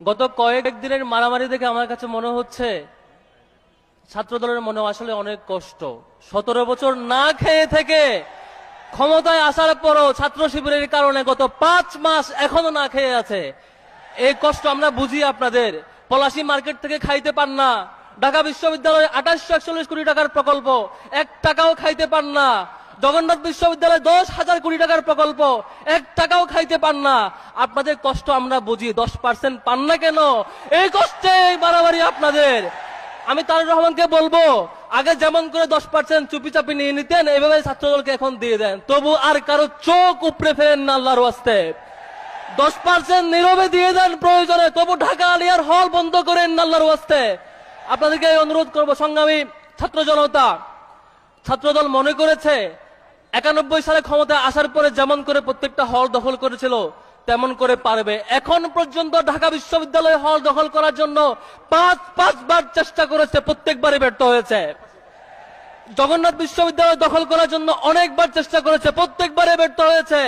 গত কয়েকদিনের মারামারি দেখে আমার কাছে মনে হচ্ছে ছাত্রদলের মনে আসলে অনেক কষ্ট। 17 বছর না খেয়ে থেকে ক্ষমতায় আসার পরও ছাত্র শিবিরের কারণে গত 5 মাস এখনো না খেয়ে আছে। এই কষ্ট আমরা বুঝি আপনাদের। পলাশী মার্কেট থেকে খাইতে পান না, ঢাকা বিশ্ববিদ্যালয়ে 2841 কোটি টাকার প্রকল্প 1 টাকাও খাইতে পান না, জগন্নাথ বিশ্ববিদ্যালয়ে 10,000 কোটি টাকার প্রকল্প 1 টাকাও খাইতে পান না। আপনাদের কষ্ট আমরা বুঝি, 10% পান না কেন? এই কষ্টে এই বাড়াবাড়ি আপনাদের। আমি তারেক রহমানকে বলবো, আগে যেমন করে 10% চুপি চাপি নিয়ে নিতেন, এইভাবে ছাত্রদলকে এখন দিয়ে দেন। তবু আর কারো চোখ উপড়ে ফেলেন না আল্লাহর ওয়াস্তে। 10% নীরবে দিয়ে দেন প্রয়োজনে, তবু ঢাকা আলিয়ার হল বন্ধ করেন না আল্লাহর ওয়াস্তে। আপনাদেরকে অনুরোধ করবো, সংগ্রামী ছাত্র জনতা, ছাত্রদল মনে করেছে 91 সালে ক্ষমতায় আসার পরে যেমন করে প্রত্যেকটা হল দখল করেছিল তেমন করে পারবে। এখন পর্যন্ত ঢাকা বিশ্ববিদ্যালয়ে হল দখল করার জন্য 5 বার চেষ্টা করেছে, প্রত্যেকবারই ব্যর্থ হয়েছে। জগন্নাথ বিশ্ববিদ্যালয় দখল করার জন্য অনেকবার চেষ্টা করেছে, প্রত্যেকবারে ব্যর্থ হয়েছে।